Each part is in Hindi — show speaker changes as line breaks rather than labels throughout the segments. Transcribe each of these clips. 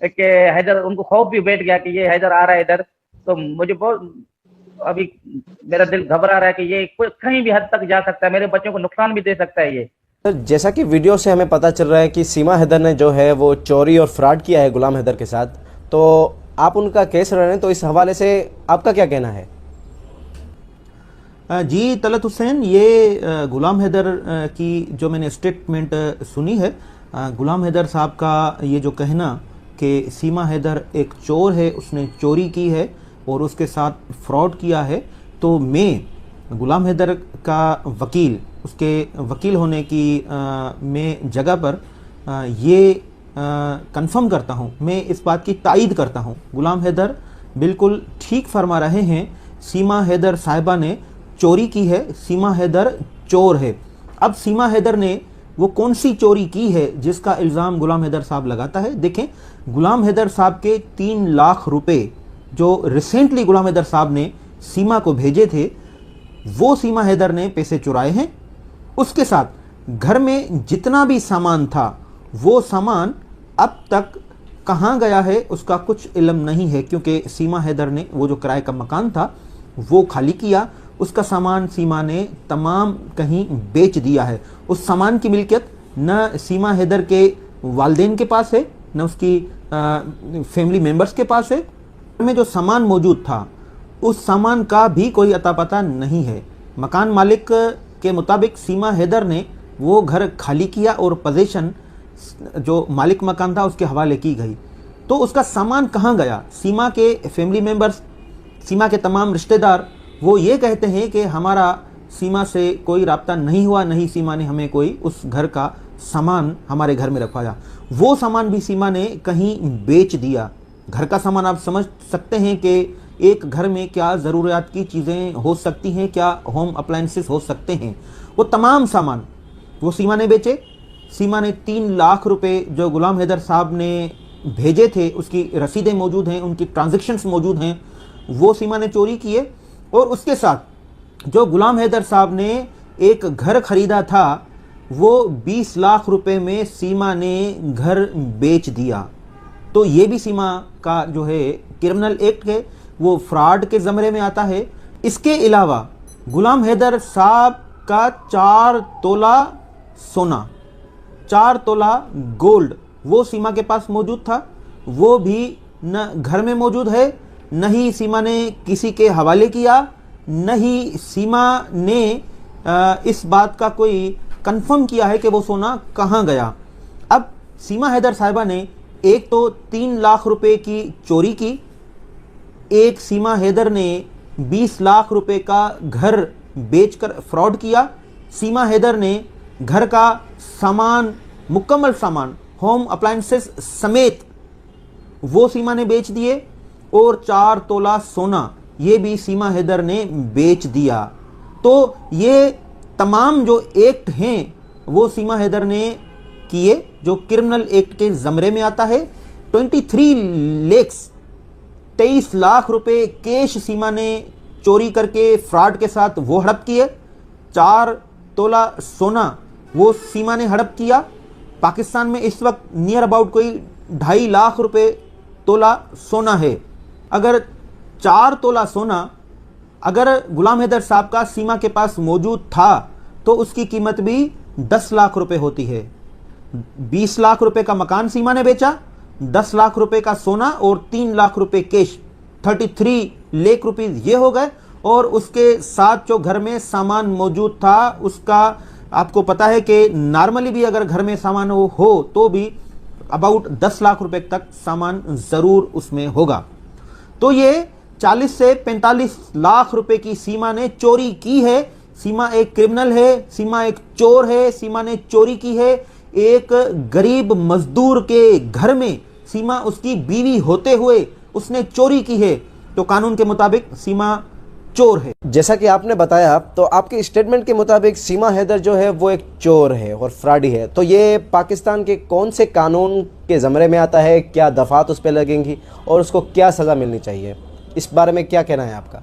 कि हैदर, उनको खौफ भी बैठ गया कि ये हैदर आ रहा है इधर। तो मुझे बहुत अभी मेरा दिल घबरा रहा है कि ये कहीं भी हद तक जा सकता है, मेरे बच्चों को नुकसान भी दे सकता है ये।
सर, जैसा कि वीडियो से हमें पता चल रहा है कि सीमा हैदर ने जो है वो चोरी और फ्रॉड किया है गुलाम हैदर के साथ, तो आप उनका केस लड़ रहे हैं, तो इस हवाले से आपका क्या कहना है?
जी तलत हुसैन, ये गुलाम हैदर की जो मैंने स्टेटमेंट सुनी है, गुलाम हैदर साहब का ये जो कहना कि सीमा हैदर एक चोर है, उसने चोरी की है और उसके साथ फ्रॉड किया है, तो मैं गुलाम हैदर का वकील, उसके वकील होने की मैं जगह पर ये कंफर्म करता हूँ, मैं इस बात की तायीद करता हूँ। गुलाम हैदर बिल्कुल ठीक फरमा रहे हैं। सीमा हैदर साहिबा ने चोरी की है, सीमा हैदर चोर है। अब सीमा हैदर ने वो कौन सी चोरी की है जिसका इल्ज़ाम गुलाम हैदर साहब लगाता है? देखें, गुलाम हैदर साहब के 3 लाख रुपए जो रिसेंटली गुलाम हैदर साहब ने सीमा को भेजे थे, वो सीमा हैदर ने पैसे चुराए हैं। उसके साथ घर में जितना भी सामान था, वो सामान अब तक कहाँ गया है उसका कुछ इल्म नहीं है, क्योंकि सीमा हैदर ने वो जो किराए का मकान था वो खाली किया, उसका सामान सीमा ने तमाम कहीं बेच दिया है। उस सामान की मिल्कियत न सीमा हैदर के वालिदैन के पास है, न उसकी फैमिली मेंबर्स के पास है। में जो सामान मौजूद था उस सामान का भी कोई अता पता नहीं है। मकान मालिक के मुताबिक सीमा हैदर ने वो घर खाली किया और पोजीशन जो मालिक मकान था उसके हवाले की गई। तो उसका सामान कहाँ गया? सीमा के फैमिली मेंबर्स, सीमा के तमाम रिश्तेदार वो ये कहते हैं कि हमारा सीमा से कोई राब्ता नहीं हुआ, नहीं सीमा ने हमें कोई उस घर का सामान हमारे घर में रखवाया। वो सामान भी सीमा ने कहीं बेच दिया। घर का सामान आप समझ सकते हैं कि एक घर में क्या ज़रूरियात की चीज़ें हो सकती हैं, क्या होम अप्लायंसेस हो सकते हैं, वो तमाम सामान वो सीमा ने बेचे। सीमा ने 3 लाख रुपए जो गुलाम हैदर साहब ने भेजे थे, उसकी रसीदें मौजूद हैं, उनकी ट्रांजैक्शंस मौजूद हैं, वो सीमा ने चोरी किए। और उसके साथ जो गुलाम हैदर साहब ने एक घर खरीदा था, वो 20 लाख रुपए में सीमा ने घर बेच दिया। तो ये भी सीमा का जो है क्रिमिनल एक्ट है, वो फ्रॉड के ज़मरे में आता है। इसके अलावा गुलाम हैदर साहब का 4 तोला सोना, 4 तोला गोल्ड वो सीमा के पास मौजूद था, वो भी न घर में मौजूद है, न ही सीमा ने किसी के हवाले किया, न ही सीमा ने इस बात का कोई कंफर्म किया है कि वो सोना कहाँ गया। अब सीमा हैदर साहिबा ने एक तो 3 लाख रुपए की चोरी की, एक सीमा हैदर ने 20 लाख रुपए का घर बेचकर फ्रॉड किया। सीमा हैदर ने घर का सामान, मुकम्मल सामान, होम अप्लायंसेस समेत वो सीमा ने बेच दिए और 4 तोला सोना ये भी सीमा हैदर ने बेच दिया। तो ये तमाम जो एक्ट हैं वो सीमा हैदर ने किए, जो क्रिमिनल एक्ट के ज़मरे में आता है। 23 लाख रुपए कैश सीमा ने चोरी करके फ्रॉड के साथ वो हड़प किए। 4 तोला सोना वो सीमा ने हड़प किया। पाकिस्तान में इस वक्त नियर अबाउट कोई 2.5 लाख रुपए तोला सोना है। अगर 4 तोला सोना अगर गुलाम हैदर साहब का सीमा के पास मौजूद था तो उसकी कीमत भी 10 लाख रुपए होती है। 20 लाख रुपए का मकान सीमा ने बेचा, 10 लाख रुपए का सोना और 3 लाख रुपए कैश, 33 लाख रुपीस ये हो गए। और उसके साथ जो घर में सामान मौजूद था उसका आपको पता है कि नॉर्मली भी अगर घर में सामान हो तो भी अबाउट 10 लाख रुपए तक सामान ज़रूर उसमें होगा। तो ये 40 से 45 लाख रुपए की सीमा ने चोरी की है। सीमा एक क्रिमिनल है, सीमा एक चोर है, सीमा ने चोरी की है। एक गरीब मजदूर के घर में सीमा उसकी बीवी होते हुए उसने चोरी की है, तो कानून के मुताबिक सीमा चोर है।
जैसा कि आपने बताया, तो आपके स्टेटमेंट के मुताबिक सीमा हैदर जो है वो एक चोर है और फ्रॉडी है, तो ये पाकिस्तान के कौन से कानून के ज़मरे में आता है? क्या दफ़ात उस पर लगेंगी और उसको क्या सज़ा मिलनी चाहिए? इस बारे में क्या कहना है आपका?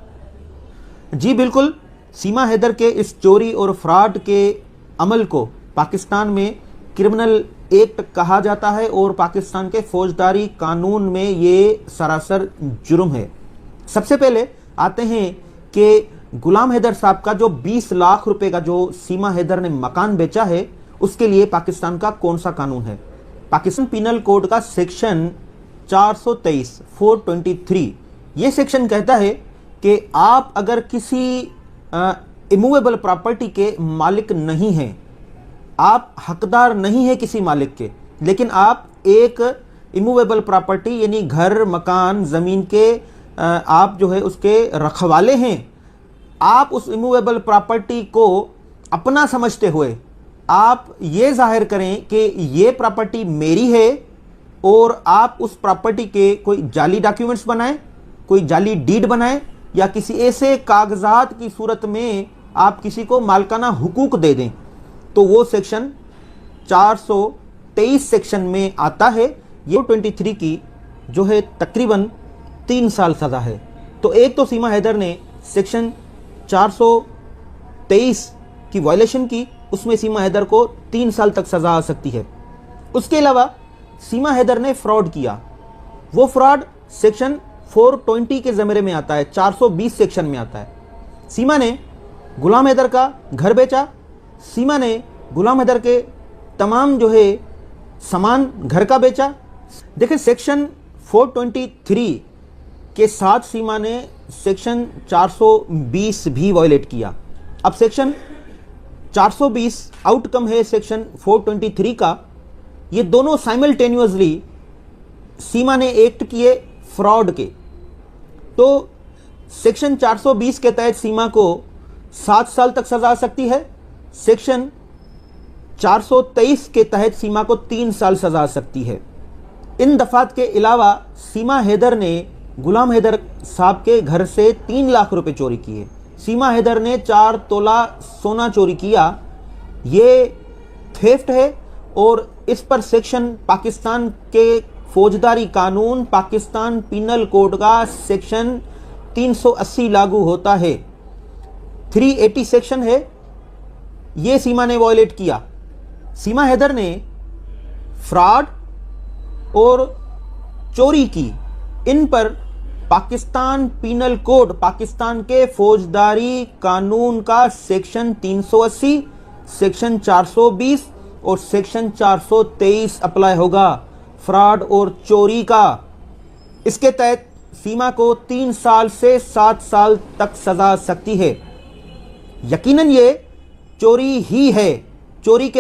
जी बिल्कुल, सीमा हैदर के इस चोरी और फ्रॉड के अमल को पाकिस्तान में क्रिमिनल एक्ट कहा जाता है और पाकिस्तान के फौजदारी कानून में ये सरासर जुर्म है। सबसे पहले आते हैं कि गुलाम हैदर साहब का जो 20 लाख रुपए का जो सीमा हैदर ने मकान बेचा है, उसके लिए पाकिस्तान का कौन सा कानून है। पाकिस्तान पिनल कोड का सेक्शन 423 ये सेक्शन कहता है कि आप अगर किसी इमूवेबल प्रॉपर्टी के मालिक नहीं हैं, आप हकदार नहीं है किसी मालिक के, लेकिन आप एक इमूवेबल प्रॉपर्टी यानी घर, मकान, ज़मीन के आप जो है उसके रखवाले हैं, आप उस इमूवेबल प्रॉपर्टी को अपना समझते हुए आप ये जाहिर करें कि ये प्रॉपर्टी मेरी है और आप उस प्रॉपर्टी के कोई जाली डॉक्यूमेंट्स बनाएं, कोई जाली डीड बनाएं या किसी ऐसे कागजात की सूरत में आप किसी को मालकाना हुकूक दे दें, तो वो सेक्शन 423 सेक्शन में आता है। ये 23 की जो है तकरीबन 3 साल सज़ा है। तो एक तो सीमा हैदर ने सेक्शन 423 की वायलेशन की, उसमें सीमा हैदर को 3 साल तक सज़ा आ सकती है। उसके अलावा सीमा हैदर ने फ्रॉड किया, वो फ्रॉड सेक्शन 420 के ज़मरे में आता है, 420 सेक्शन में आता है। सीमा ने गुलाम हैदर का घर बेचा, सीमा ने गुलाम हैदर के तमाम जो है सामान घर का बेचा। देखिए सेक्शन 423 के साथ सीमा ने सेक्शन 420 भी वायलेट किया। अब सेक्शन 420 आउटकम है सेक्शन 423 का। ये दोनों साइमल्टेनियसली सीमा ने एक्ट किए फ्रॉड के। तो सेक्शन 420 के तहत सीमा को 7 साल तक सजा आ सकती है। सेक्शन 423 के तहत सीमा को 3 साल सजा आ सकती है। इन दफात के अलावा सीमा हैदर ने गुलाम हैदर साहब के घर से 3 लाख रुपए चोरी किए। सीमा हैदर ने 4 तोला सोना चोरी किया। ये थेफ्ट है और इस पर सेक्शन पाकिस्तान के फौजदारी कानून, पाकिस्तान पिनल कोड का सेक्शन 380 लागू होता है। 380 सेक्शन है, ये सीमा ने वायलेट किया। सीमा हैदर ने फ्रॉड और चोरी की, इन पर पाकिस्तान पिनल कोड, पाकिस्तान के फौजदारी कानून का सेक्शन 380, सेक्शन 420 और सेक्शन 423 अप्लाई होगा फ्रॉड और चोरी का। इसके तहत सीमा को 3 साल से 7 साल तक सजा सकती है। यकीनन ये चोरी ही है। चोरी के